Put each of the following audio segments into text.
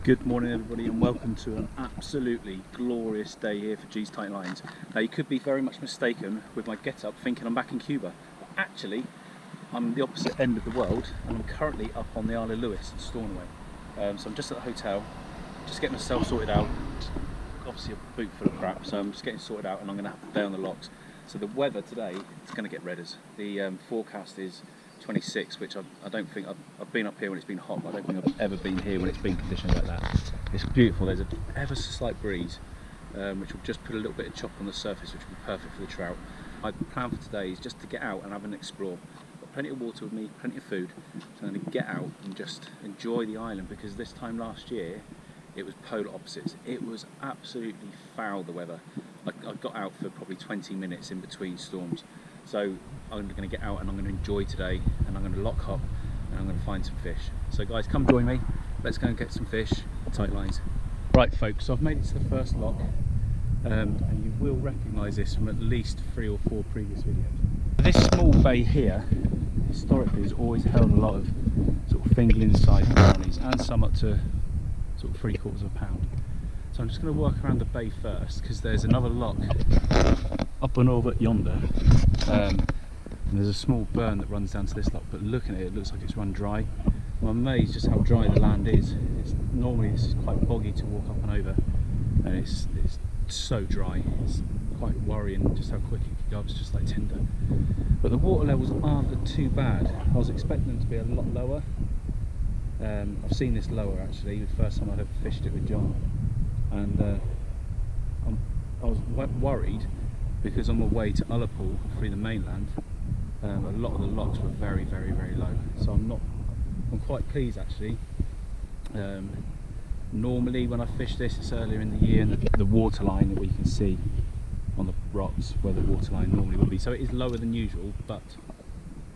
Good morning everybody and welcome to an absolutely glorious day here for G's Tite Lines. Now you could be very much mistaken with my get up thinking I'm back in Cuba, but actually I'm the opposite end of the world and I'm currently up on the Isle of Lewis in Stornoway. So I'm just at the hotel, just getting myself sorted out. Obviously a boot full of crap, so I'm just getting sorted out and I'm going to have to day on the locks. So the weather today is going to get redders. The forecast is 26, which I don't think I've been up here when it's been hot, but I don't think I've ever been here when it's been conditions like that. It's beautiful. There's a ever so slight breeze, which will just put a little bit of chop on the surface, which will be perfect for the trout. My plan for today is just to get out and have an explore. Got plenty of water with me, plenty of food, so I'm going to get out and just enjoy the island, because this time last year it was polar opposites. It was absolutely foul, the weather. I got out for probably 20 minutes in between storms. So I'm going to get out and I'm going to enjoy today, and I'm going to lock up and I'm going to find some fish. So guys, come join me. Let's go and get some fish, tight lines. Right folks, so I've made it to the first lock, and you will recognise this from at least 3 or 4 previous videos. This small bay here, historically, has always held a lot of sort of fingerling sized brownies, and some up to sort of 3/4 pound. So I'm just going to work around the bay first, because there's another lock up and over yonder, and there's a small burn that runs down to this lock, but looking at it, it looks like it's run dry. I'm amazed just how dry the land is. Normally this is quite boggy to walk up and over, and it's so dry. It's quite worrying just how quick it could go. It's just like tinder. But the water levels aren't too bad. I was expecting them to be a lot lower. I've seen this lower actually, the first time I ever fished it with John, and I was worried because on my way to Ullapool through the mainland, a lot of the locks were very low. So I'm quite pleased actually. Normally when I fish this, it's earlier in the year, and the water line that we can see on the rocks where the water line normally would be. So it is lower than usual, but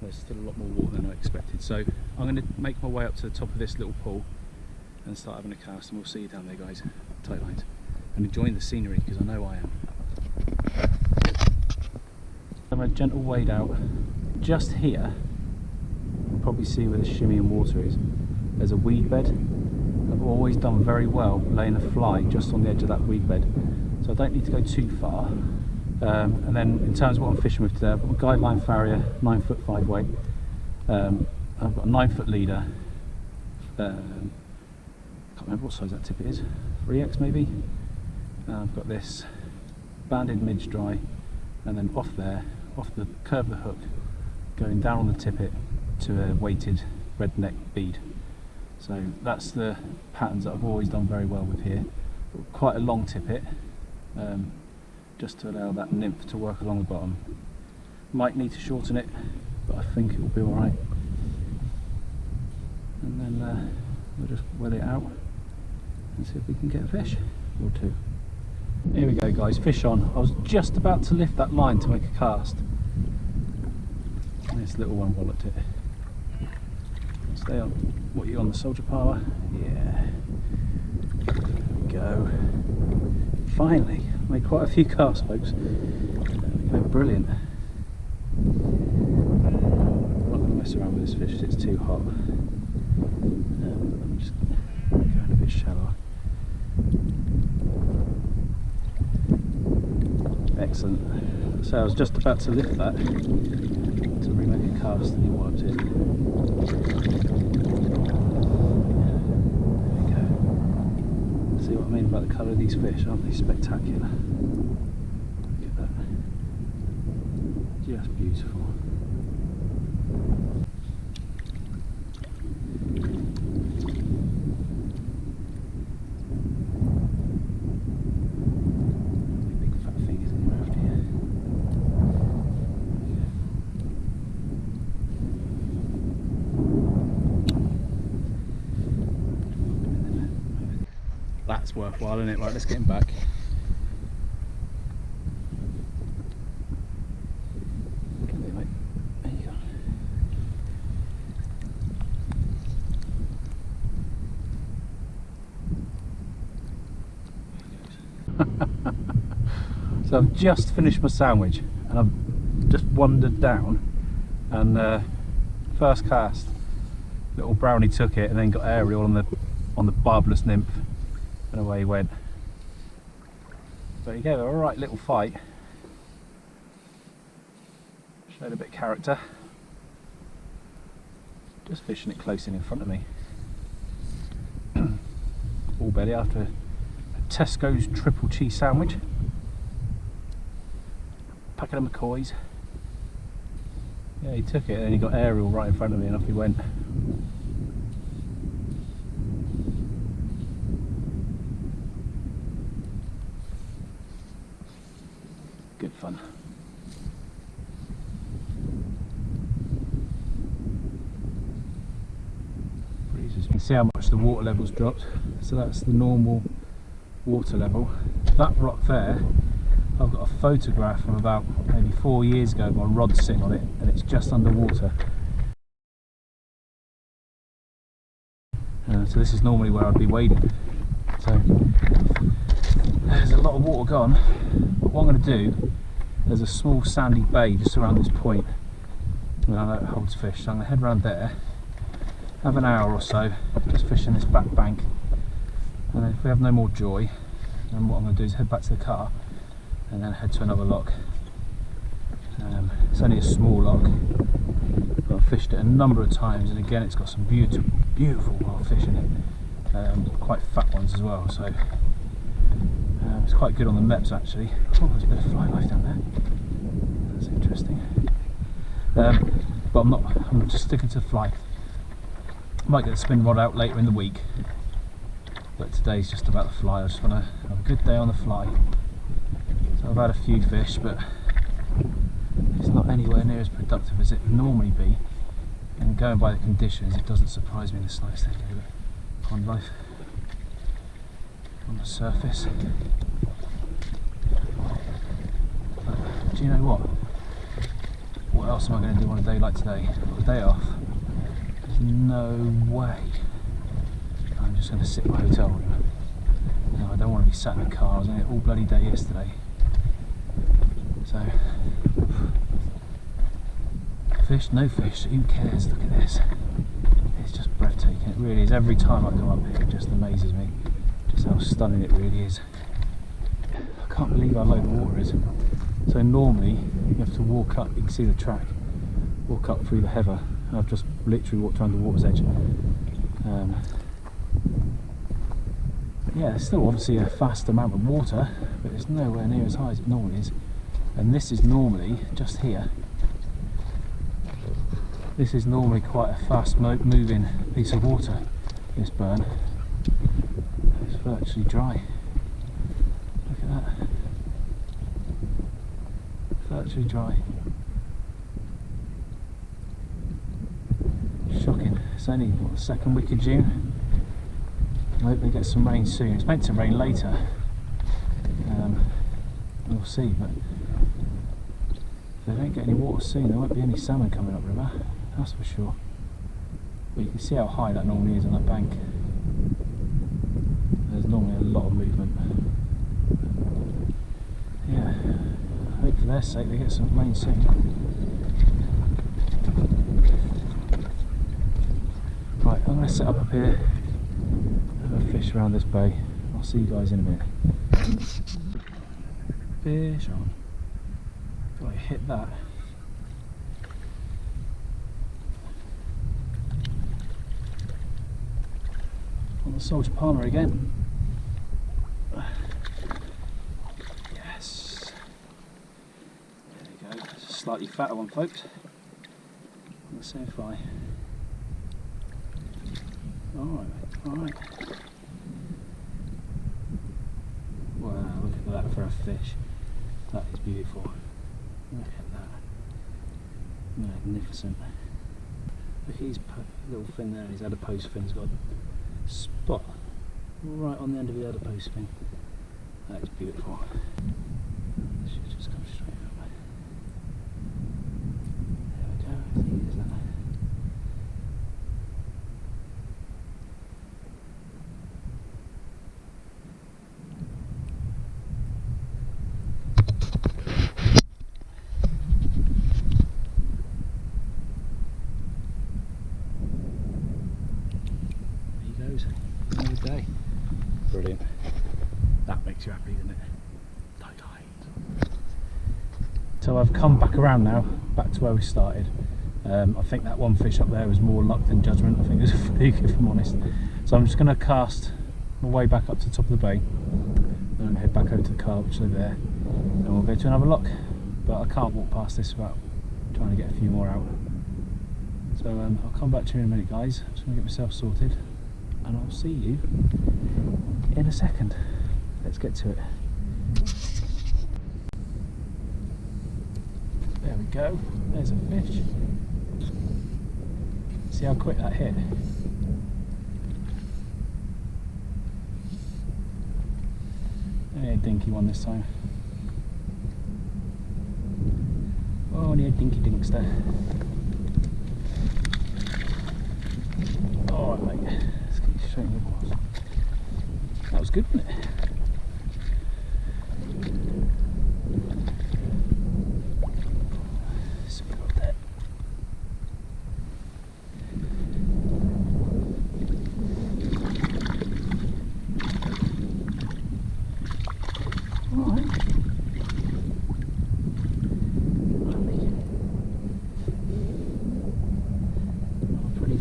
there's still a lot more water than I expected. So I'm going to make my way up to the top of this little pool and start having a cast, and we'll see you down there guys, tight lines, and enjoying the scenery, because I know I am. I'm a gentle wade out. Just here, you'll probably see where the shimmying water is. There's a weed bed. I've always done very well laying a fly just on the edge of that weed bed, so I don't need to go too far. And then in terms of what I'm fishing with today, I've got a guideline farrier, 9'5" weight. I've got a 9-foot leader. Can't remember what size that tippet is. 3X maybe. I've got this banded midge dry, and then off there, off the curve of the hook, going down on the tippet to a weighted redneck bead. So that's the patterns that I've always done very well with here. Quite a long tippet, just to allow that nymph to work along the bottom. Might need to shorten it, but I think it will be alright. And then we'll just wet it out and see if we can get a fish or two. Here we go guys, fish on. I was just about to lift that line to make a cast, and this little one walloped it. Stay on. What, you on the soldier power? Yeah. There we go. Finally, made quite a few casts folks. There we go, brilliant. I'm not going to mess around with this fish, it's too hot. I'm just going a bit shallow. Excellent. So I was just about to lift that to remake a cast, and he walloped it. There we go. See what I mean about the colour of these fish? Aren't they spectacular? Look at that. Just beautiful. That's worthwhile, isn't it? Right, let's get him back. Come here, mate. There you go. So I've just finished my sandwich, and I've just wandered down, and first cast, little brownie took it and then got aerial on the on the barbless nymph, and away he went. But he gave it a right little fight. Showed a bit of character. Just fishing it close in front of me. All belly after a Tesco's triple cheese sandwich. Packet of McCoys. Yeah, he took it and he got aerial right in front of me and off he went. Good fun. Breezes. You can see how much the water level's dropped. So that's the normal water level. That rock there, I've got a photograph from about maybe 4 years ago, my rod sitting on it, and it's just underwater. So this is normally where I'd be wading. So there's a lot of water gone, but what I'm going to do, there's a small sandy bay just around this point, and I know it holds fish, so I'm going to head around there, have an hour or so, just fishing this back bank, and then if we have no more joy, then what I'm going to do is head back to the car, and then head to another loch. It's only a small loch, but I've fished it a number of times, and again it's got some beautiful wild fish in it, quite fat ones as well, so it's quite good on the meps actually. Oh, there's a bit of fly life down there, that's interesting. But I'm just sticking to fly. Might get the spin rod out later in the week, but today's just about the fly. I just want to have a good day on the fly. So I've had a few fish, but it's not anywhere near as productive as it would normally be, and going by the conditions it doesn't surprise me in the slightest. There you go, pond life on the surface. But do you know what else am I going to do on a day like today? A day off, there's no way I'm just going to sit in my hotel room. No, I don't want to be sat in the car. I was in it all bloody day yesterday. So, fish, no fish, who cares? Look at this. It's just breathtaking. It really is. Every time I come up here, it just amazes me just how stunning it really is. I can't believe how low the water is. So normally you have to walk up, you can see the track, walk up through the heather. I've just literally walked around the water's edge. But yeah, there's still obviously a fast amount of water, but it's nowhere near as high as it normally is. And this is normally, just here, this is normally quite a fast moving piece of water, this burn. It's virtually dry. Look at that. Virtually dry. Shocking. It's only what, the second week of June. I hope they get some rain soon. It's meant to rain later. We'll see, but if they don't get any water soon, there won't be any salmon coming up river, that's for sure. But you can see how high that normally is on that bank. There's normally a lot of movement. Yeah, I hope for their sake they get some rain soon. Right, I'm going to set up here, have a fish around this bay. I'll see you guys in a minute. Fish on. Do I hit that? On the soldier palmer again. Yes. There we go. It's a slightly fatter one, folks. On the same fly. Alright, alright. Wow, look at that for a fish. That is beautiful. Look at that. Magnificent. Look at his little fin there, his adipose fin's got a spot right on the end of the adipose fin. That is beautiful. This should just come straight up. There we go, as easy as that. day. Brilliant. That makes you happy, doesn't it? Tite lines. So I've come back around now, back to where we started. I think that one fish up there was more luck than judgment. I think it was a fluke, if I'm honest. So I'm just going to cast my way back up to the top of the bay, then I'm head back over to the car, which is over there, and we'll go to another loch. But I can't walk past this without trying to get a few more out. So I'll come back to you in a minute, guys. I'm just going to get myself sorted, and I'll see you in a second. Let's get to it. There we go. There's a fish. See how quick that hit? Only a dinky one this time. Oh, only a dinky dinkster. Alright, mate. Let's get you straight in the balls. That was good, wasn't it?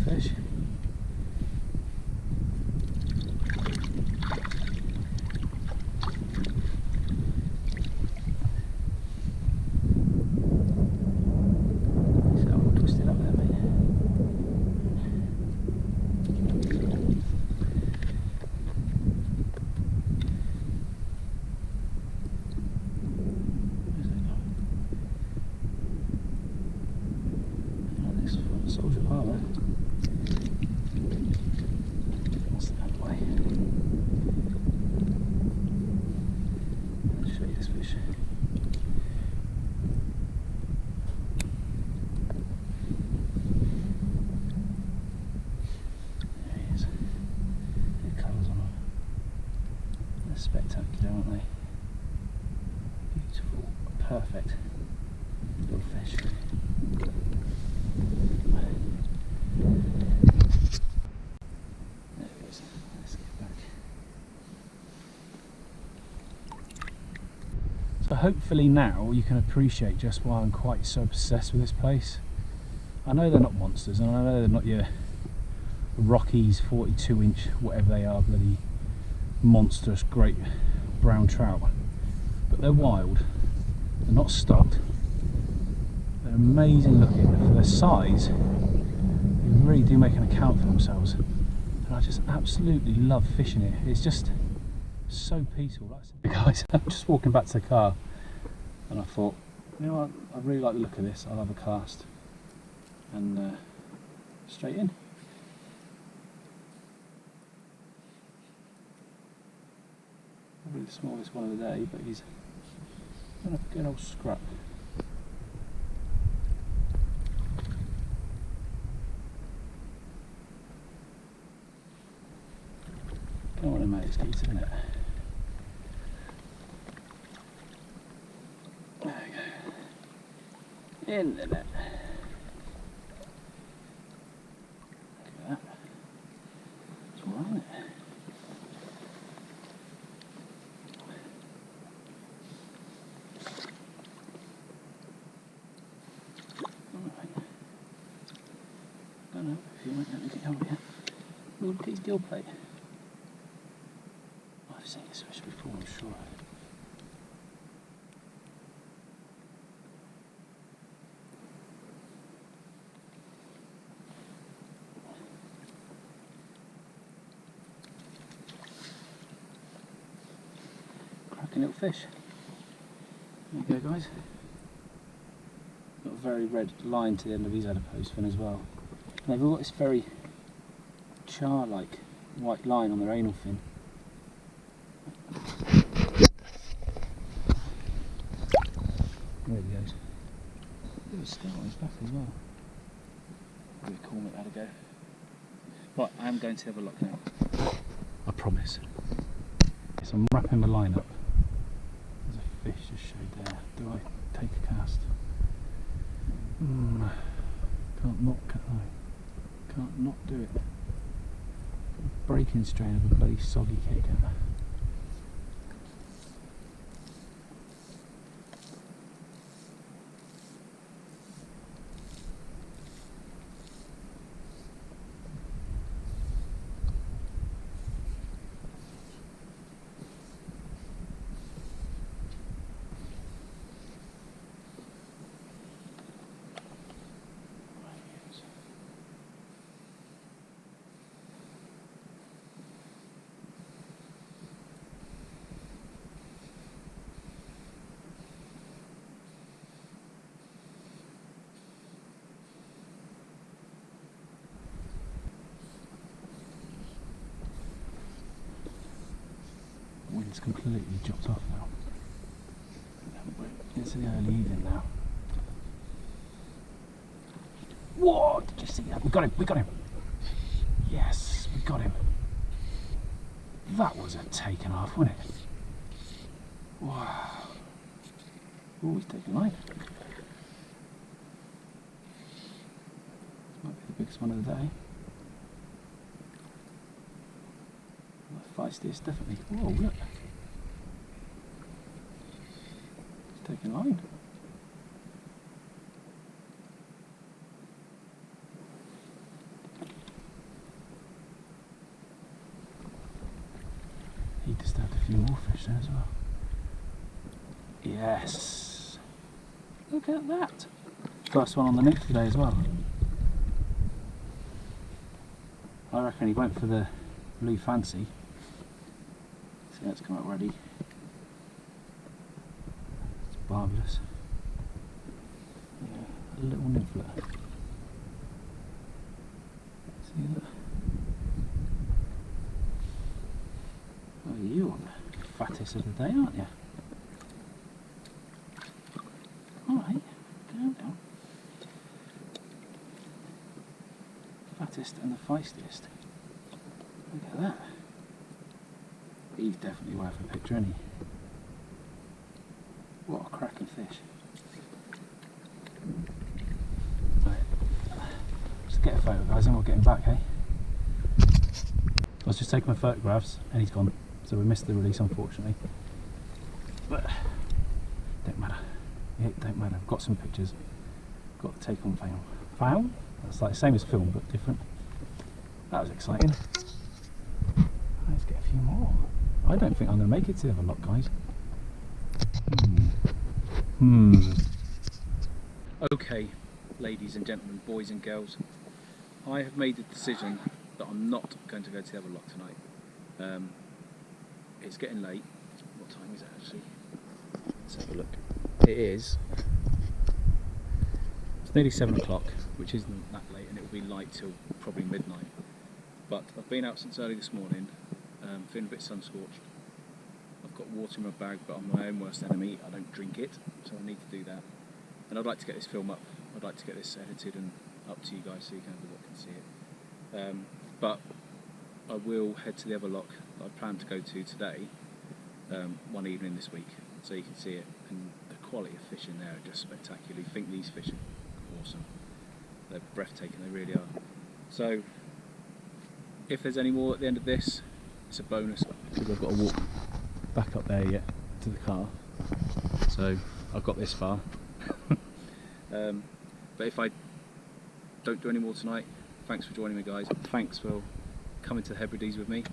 Fish. It's all twisted up there, mate. Where's that going? Oh, this soldier part there. Spectacular, aren't they? Beautiful, perfect little fish. There it is. Let's get back. So hopefully now you can appreciate just why I'm quite so obsessed with this place. I know they're not monsters, and I know they're not your Rockies 42-inch, whatever they are, bloody monstrous great brown trout, but they're wild, they're not stocked, they're amazing looking. For their size, they really do make an account for themselves, and I just absolutely love fishing it. It's just so peaceful. Guys, I'm just walking back to the car and I thought, you know what, I really like the look of this, I'll have a cast, and straight in. Probably the smallest one of the day, but he's a good old scrap. Come on then, mate, let's get you to the net. There we go. In the net. Look at that. It's all right, isn't it? If you won't let me get over here. Look at his gill plate. I've seen this fish before, I'm sure. Cracking little fish. There you go, guys. Got a very red line to the end of his adipose fin as well. And they've all got this very char-like white line on their anal fin. There he goes. There was a scar on his back as well. Probably a cormorant had a go. Right, I am going to have a look now. I promise. So I'm wrapping the line up. There's a fish just showed there. Do I take a cast? Can't not do it. breaking strain of a bloody soggy kick. Wind's completely dropped off now. It's the early evening now. Whoa! Did you see that? We got him! We got him! Yes, we got him. That was a taken off, wasn't it? Wow. Oh, he's taking line. Might be the biggest one of the day. Feistiest, definitely. Whoa, look. He's taking line. He disturbed a few more fish there as well. Yes. Look at that. First one on the nick today as well. I reckon he went for the blue fancy. See, that's come out ready. It's marvellous. Yeah, a little nibbler. See that? Oh, you are the fattest of the day, aren't you? Alright, down. Fattest and the feistiest. Look at that. He's definitely worth a picture, isn't he? What a cracking fish. Right. Let's get a photo, guys, and we'll get him back, eh? I was just taking my photographs and he's gone, so we missed the release, unfortunately. But don't matter. It don't matter. I've got some pictures. Got the take on film. Film? That's like the same as film, but different. That was exciting. Let's get a few more. I don't think I'm going to make it to the other loch, guys. Okay, ladies and gentlemen, boys and girls, I have made the decision that I'm not going to go to the other loch tonight. It's getting late. What time is it actually? Let's have a look. It's nearly 7 o'clock, which isn't that late, and it will be light till probably midnight. But I've been out since early this morning, feeling a bit sun-scorched. I've got water in my bag, but I'm my own worst enemy. I don't drink it, so I need to do that. And I'd like to get this film up. I'd like to get this edited and up to you guys so you can have a look and see it. But I will head to the other loch that I plan to go to today, one evening this week, so you can see it. And the quality of fish in there are just spectacular. You think these fish are awesome. They're breathtaking, they really are. So if there's any more at the end of this, it's a bonus, because I've got to walk back up there yet to the car. So I've got this far. But if I don't do any more tonight, thanks for joining me, guys. Thanks for coming to the Hebrides with me.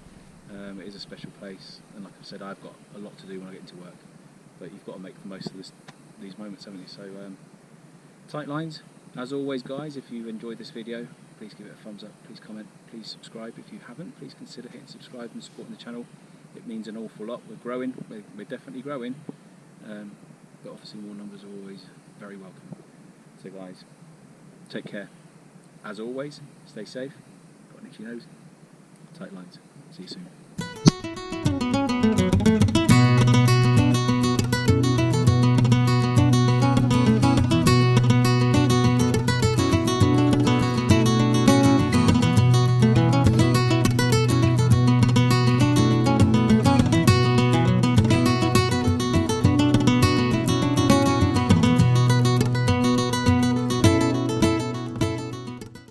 It is a special place, and like I said, I've got a lot to do when I get into work, but you've got to make the most of these moments, haven't you? So Tite Lines, as always, guys, if you've enjoyed this video, please give it a thumbs up, please comment, please subscribe. If you haven't, please consider hitting subscribe and supporting the channel. It means an awful lot. We're growing, we're definitely growing, but obviously more numbers are always very welcome. So guys, take care. As always, stay safe, got an itchy nose. Tite Lines, see you soon.